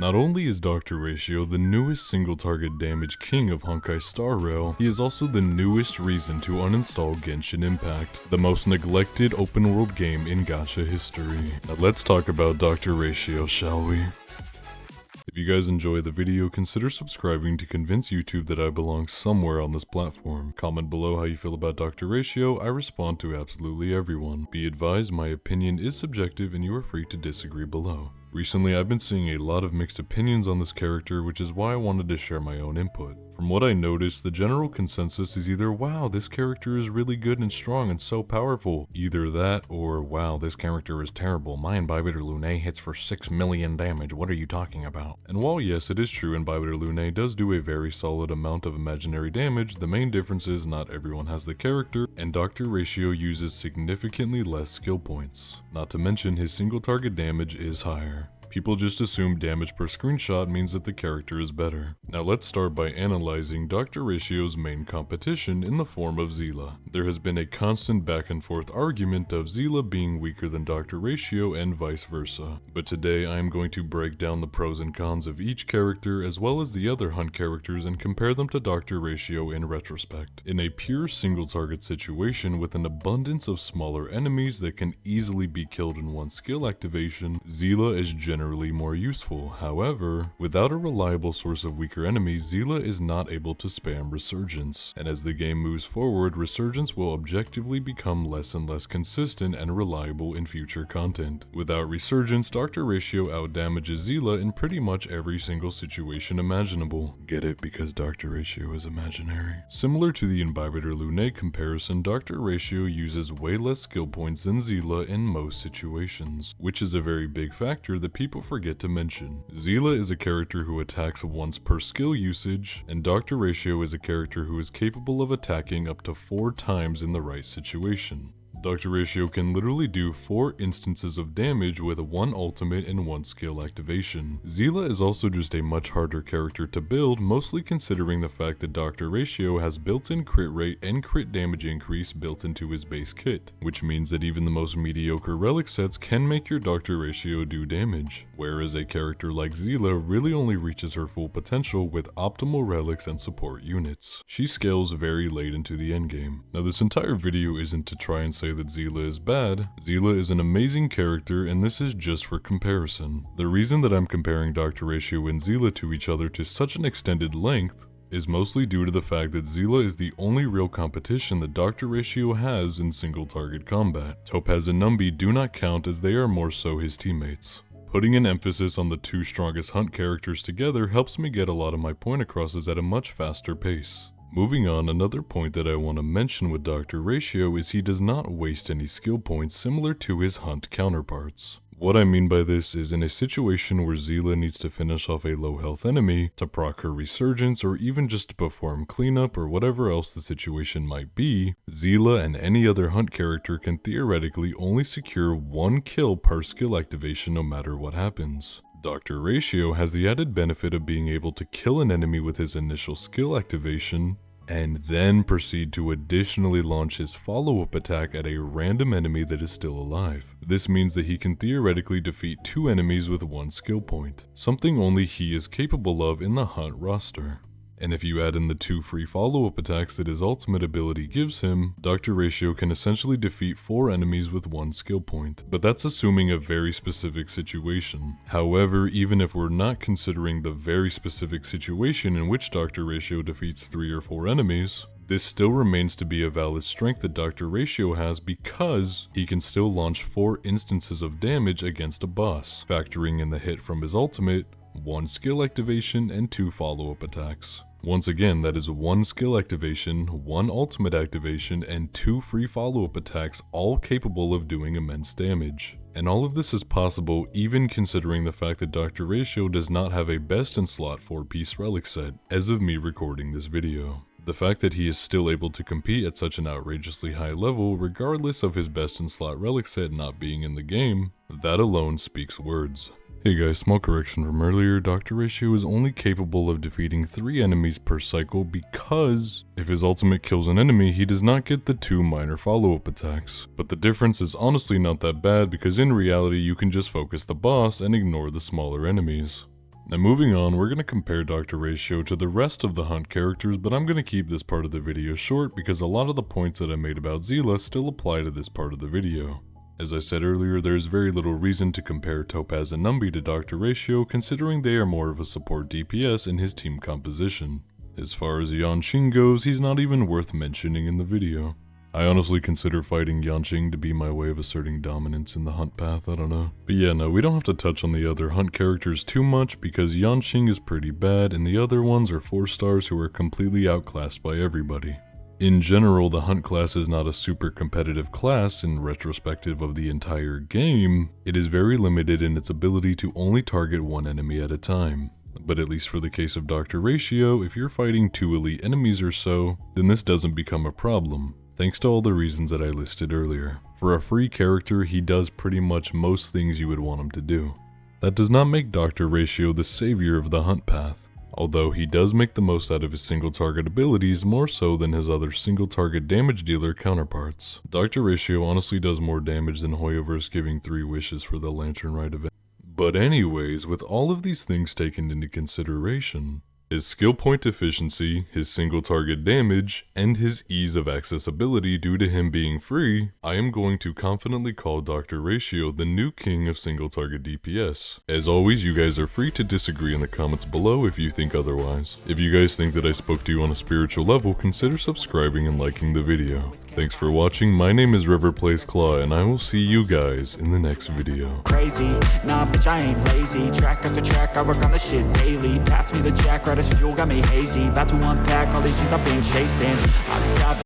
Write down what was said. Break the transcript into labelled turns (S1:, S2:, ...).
S1: Not only is drratio the newest single target damage king of honkaistarrail, he is also the newest reason to uninstall Genshin Impact, the most neglected open world game in gacha history. Now let's talk about drratio, shall we? If you guys enjoy the video, consider subscribing to convince YouTube that I belong somewhere on this platform. Comment below how you feel about drratio. I respond to absolutely everyone. Be advised, my opinion is subjective and you are free to disagree below. Recently, I've been seeing a lot of mixed opinions on this character, which is why I wanted to share my own input. From what I noticed, the general consensus is either, wow, this character is really good and strong and so powerful. Either that, or wow, this character is terrible. My Imbibitor Lunae hits for 6 million damage, what are you talking about? And while yes, it is true Imbibitor Lunae does do a very solid amount of imaginary damage, the main difference is not everyone has the character, and drratio uses significantly less skill points. Not to mention, his single target damage is higher. People just assume damage per screenshot means that the character is better. Now let's start by analyzing drratio's main competition in the form of Seele. There has been a constant back and forth argument of Seele being weaker than drratio and vice versa. But today I am going to break down the pros and cons of each character as well as the other hunt characters and compare them to drratio in retrospect. In a pure single target situation with an abundance of smaller enemies that can easily be killed in one skill activation, Seele is generally more useful. However, without a reliable source of weaker enemies, Seele is not able to spam Resurgence, and as the game moves forward, Resurgence will objectively become less and less consistent and reliable in future content. Without Resurgence, drratio outdamages Seele in pretty much every single situation imaginable. Get it? Because drratio is imaginary. Similar to the Imbibitor Lunae comparison, drratio uses way less skill points than Seele in most situations, which is a very big factor that people forget to mention. Seele is a character who attacks once per skill usage, and drratio is a character who is capable of attacking up to 4 times in the right situation. drratio can literally do 4 instances of damage with 1 ultimate and 1 skill activation. Seele is also just a much harder character to build, mostly considering the fact that drratio has built-in crit rate and crit damage increase built into his base kit, which means that even the most mediocre relic sets can make your drratio do damage, whereas a character like Seele really only reaches her full potential with optimal relics and support units. She scales very late into the endgame. Now this entire video isn't to try and say that Seele is bad. Seele is an amazing character, and this is just for comparison. The reason that I'm comparing drratio and Seele to each other to such an extended length is mostly due to the fact that Seele is the only real competition that drratio has in single target combat. Topaz and Numby do not count as they are more so his teammates. Putting an emphasis on the 2 strongest hunt characters together helps me get a lot of my point acrosses at a much faster pace. Moving on, another point that I want to mention with drratio is he does not waste any skill points similar to his hunt counterparts. What I mean by this is in a situation where Seele needs to finish off a low health enemy to proc her resurgence or even just to perform cleanup or whatever else the situation might be, Seele and any other hunt character can theoretically only secure 1 kill per skill activation no matter what happens. drratio has the added benefit of being able to kill an enemy with his initial skill activation, and then proceed to additionally launch his follow-up attack at a random enemy that is still alive. This means that he can theoretically defeat 2 enemies with 1 skill point, something only he is capable of in the hunt roster. And if you add in the 2 free follow-up attacks that his ultimate ability gives him, drratio can essentially defeat 4 enemies with 1 skill point. But that's assuming a very specific situation. However, even if we're not considering the very specific situation in which drratio defeats 3 or 4 enemies, this still remains to be a valid strength that drratio has because he can still launch 4 instances of damage against a boss, factoring in the hit from his ultimate, 1 skill activation, and 2 follow-up attacks. Once again, that is 1 skill activation, 1 ultimate activation, and 2 free follow-up attacks, all capable of doing immense damage. And all of this is possible even considering the fact that drratio does not have a best in slot 4-piece relic set, as of me recording this video. The fact that he is still able to compete at such an outrageously high level regardless of his best in slot relic set not being in the game, that alone speaks words. Hey guys, small correction from earlier, drratio is only capable of defeating 3 enemies per cycle because if his ultimate kills an enemy, he does not get the 2 minor follow-up attacks. But the difference is honestly not that bad because in reality you can just focus the boss and ignore the smaller enemies. Now moving on, we're going to compare drratio to the rest of the hunt characters, but I'm going to keep this part of the video short because a lot of the points that I made about Seele still apply to this part of the video. As I said earlier, there is very little reason to compare Topaz and Numby to drratio, considering they are more of a support DPS in his team composition. As far as Yanqing goes, he's not even worth mentioning in the video. I honestly consider fighting Yanqing to be my way of asserting dominance in the hunt path, I don't know. But yeah, no, we don't have to touch on the other hunt characters too much because Yanqing is pretty bad and the other ones are 4 stars who are completely outclassed by everybody. In general, the hunt class is not a super competitive class in retrospective of the entire game. It is very limited in its ability to only target one enemy at a time. But at least for the case of drratio, if you're fighting 2 elite enemies or so, then this doesn't become a problem, thanks to all the reasons that I listed earlier. For a free character, he does pretty much most things you would want him to do. That does not make drratio the savior of the hunt path, although he does make the most out of his single target abilities more so than his other single target damage dealer counterparts. drratio honestly does more damage than Hoyoverse giving 3 wishes for the Lantern Rite event. But anyways, with all of these things taken into consideration, his skill point efficiency, his single target damage, and his ease of accessibility due to him being free, I am going to confidently call drratio the new king of single target DPS. As always, you guys are free to disagree in the comments below if you think otherwise. If you guys think that I spoke to you on a spiritual level, consider subscribing and liking the video. Thanks for watching, my name is RiverPlaysClaw, and I will see you guys in the next video.
S2: Crazy, nah bitch I ain't lazy. Track after track, I work on this shit daily. Pass me the jack, right as fuel, got me hazy. About to unpack all these things I've been chasing. I got